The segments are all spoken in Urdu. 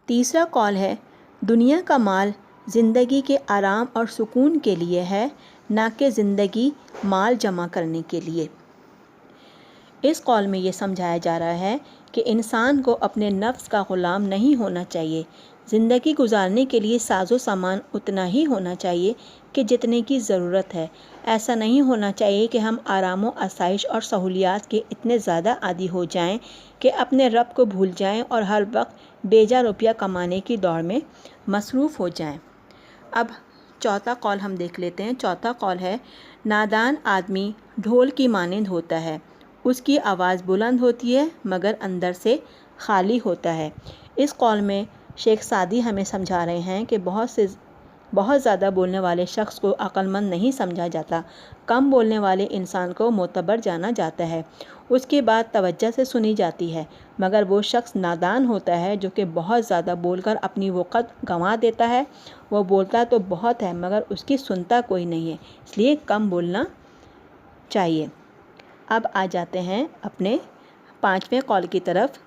تیسرا قول ہے دنیا کا مال زندگی کے آرام اور سکون کے لیے ہے، نہ کہ زندگی مال جمع کرنے کے لیے۔ اس قول میں یہ سمجھایا جا رہا ہے کہ انسان کو اپنے نفس کا غلام نہیں ہونا چاہیے۔ زندگی گزارنے کے لیے ساز و سامان اتنا ہی ہونا چاہیے کہ جتنے کی ضرورت ہے۔ ایسا نہیں ہونا چاہیے کہ ہم آرام و آسائش اور سہولیات کے اتنے زیادہ عادی ہو جائیں کہ اپنے رب کو بھول جائیں اور ہر وقت بیجا روپیہ کمانے کی دوڑ میں مصروف ہو جائیں۔ اب چوتھا قول ہم دیکھ لیتے ہیں۔ چوتھا قول ہے نادان آدمی ڈھول کی مانند ہوتا ہے، اس کی آواز بلند ہوتی ہے مگر اندر سے خالی ہوتا ہے۔ اس قول میں شیخ سعدی ہمیں سمجھا رہے ہیں کہ بہت زیادہ بولنے والے شخص کو عقل مند نہیں سمجھا جاتا، کم بولنے والے انسان کو معتبر جانا جاتا ہے، اس کی بات توجہ سے سنی جاتی ہے، مگر وہ شخص نادان ہوتا ہے جو کہ بہت زیادہ بول کر اپنی وقت گنوا دیتا ہے۔ وہ بولتا تو بہت ہے مگر اس کی سنتا کوئی نہیں ہے، اس لیے کم بولنا چاہیے۔ اب آ جاتے ہیں اپنے پانچویں قول کی طرف،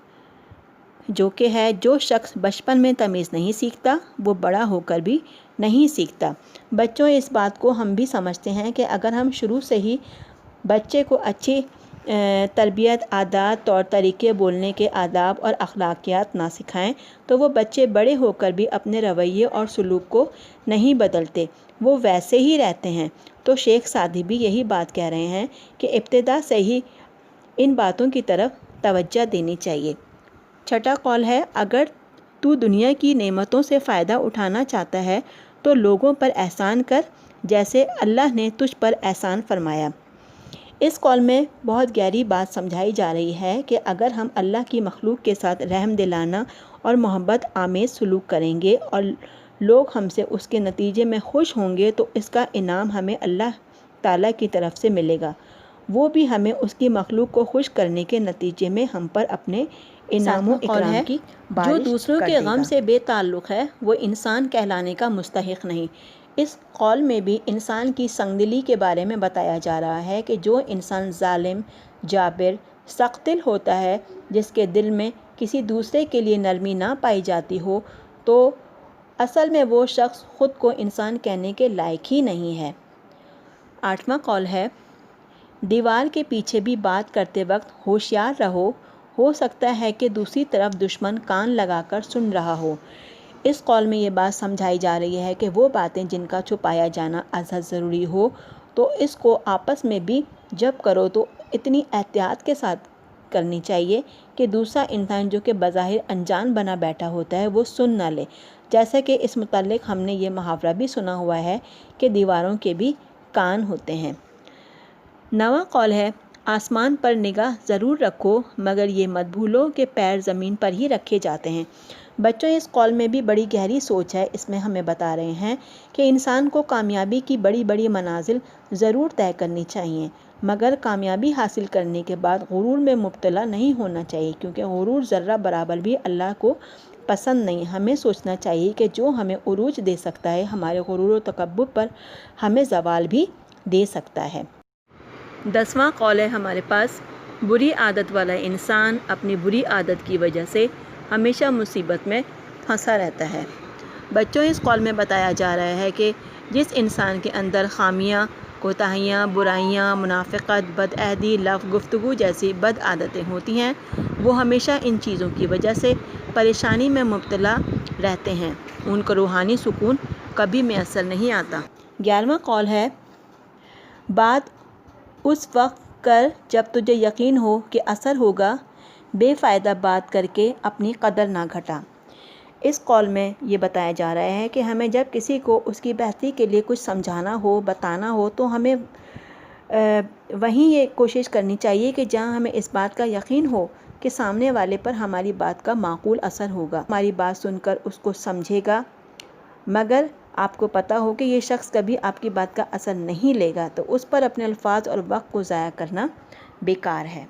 جو کہ ہے جو شخص بچپن میں تمیز نہیں سیکھتا وہ بڑا ہو کر بھی نہیں سیکھتا۔ بچوں اس بات کو ہم بھی سمجھتے ہیں کہ اگر ہم شروع سے ہی بچے کو اچھی تربیت، عادات، طور طریقے، بولنے کے آداب اور اخلاقیات نہ سکھائیں تو وہ بچے بڑے ہو کر بھی اپنے رویے اور سلوک کو نہیں بدلتے، وہ ویسے ہی رہتے ہیں۔ تو شیخ سعدی بھی یہی بات کہہ رہے ہیں کہ ابتدا سے ہی ان باتوں کی طرف توجہ دینی چاہیے۔ چھٹا قول ہے اگر تو دنیا کی نعمتوں سے فائدہ اٹھانا چاہتا ہے تو لوگوں پر احسان کر جیسے اللہ نے تجھ پر احسان فرمایا۔ اس قول میں بہت گہری بات سمجھائی جا رہی ہے کہ اگر ہم اللہ کی مخلوق کے ساتھ رحم دلانہ اور محبت آمیز سلوک کریں گے اور لوگ ہم سے اس کے نتیجے میں خوش ہوں گے تو اس کا انعام ہمیں اللہ تعالیٰ کی طرف سے ملے گا، وہ بھی ہمیں اس کی مخلوق کو خوش کرنے کے نتیجے میں ہم پر اپنے انعام و اکرام کی بارش جو دوسروں کر کے دے غم گا۔ سے بے تعلق ہے وہ انسان کہلانے کا مستحق نہیں۔ اس قول میں بھی انسان کی سنگدلی کے بارے میں بتایا جا رہا ہے کہ جو انسان ظالم، جابر، سخت دل ہوتا ہے، جس کے دل میں کسی دوسرے کے لیے نرمی نہ پائی جاتی ہو، تو اصل میں وہ شخص خود کو انسان کہنے کے لائق ہی نہیں ہے۔ آٹھواں قول ہے دیوار کے پیچھے بھی بات کرتے وقت ہوشیار رہو، ہو سکتا ہے کہ دوسری طرف دشمن کان لگا کر سن رہا ہو۔ اس قول میں یہ بات سمجھائی جا رہی ہے کہ وہ باتیں جن کا چھپایا جانا ازحد ضروری ہو تو اس کو آپس میں بھی جب کرو تو اتنی احتیاط کے ساتھ کرنی چاہیے کہ دوسرا انسان جو کہ بظاہر انجان بنا بیٹھا ہوتا ہے وہ سن نہ لے۔ جیسا کہ اس متعلق ہم نے یہ محاورہ بھی سنا ہوا ہے کہ دیواروں کے بھی کان ہوتے ہیں۔ نواں قول ہے آسمان پر نگاہ ضرور رکھو مگر یہ مت بھولو کہ پیر زمین پر ہی رکھے جاتے ہیں۔ بچوں اس قول میں بھی بڑی گہری سوچ ہے۔ اس میں ہمیں بتا رہے ہیں کہ انسان کو کامیابی کی بڑی بڑی منازل ضرور طے کرنی چاہیے مگر کامیابی حاصل کرنے کے بعد غرور میں مبتلا نہیں ہونا چاہیے، کیونکہ غرور ذرہ برابر بھی اللہ کو پسند نہیں۔ ہمیں سوچنا چاہیے کہ جو ہمیں عروج دے سکتا ہے ہمارے غرور و تکبر پر ہمیں زوال بھی دے سکتا ہے۔ 10واں قول ہے ہمارے پاس بری عادت والا انسان اپنی بری عادت کی وجہ سے ہمیشہ مصیبت میں پھنسا رہتا ہے۔ بچوں اس قول میں بتایا جا رہا ہے کہ جس انسان کے اندر خامیاں، کوتاہیاں، برائیاں، منافقت، بدعہدی، لفظ گفتگو جیسی بد عادتیں ہوتی ہیں وہ ہمیشہ ان چیزوں کی وجہ سے پریشانی میں مبتلا رہتے ہیں، ان کو روحانی سکون کبھی میسر نہیں آتا۔ 11واں قول ہے بات اس وقت کر جب تجھے یقین ہو کہ اثر ہوگا، بے فائدہ بات کر کے اپنی قدر نہ گھٹا۔ اس قول میں یہ بتایا جا رہا ہے کہ ہمیں جب کسی کو اس کی بہتری کے لیے کچھ سمجھانا ہو، بتانا ہو تو ہمیں وہیں یہ کوشش کرنی چاہیے کہ جہاں ہمیں اس بات کا یقین ہو کہ سامنے والے پر ہماری بات کا معقول اثر ہوگا، ہماری بات سن کر اس کو سمجھے گا، مگر آپ کو پتہ ہو کہ یہ شخص کبھی آپ کی بات کا اثر نہیں لے گا تو اس پر اپنے الفاظ اور وقت کو ضائع کرنا بیکار ہے۔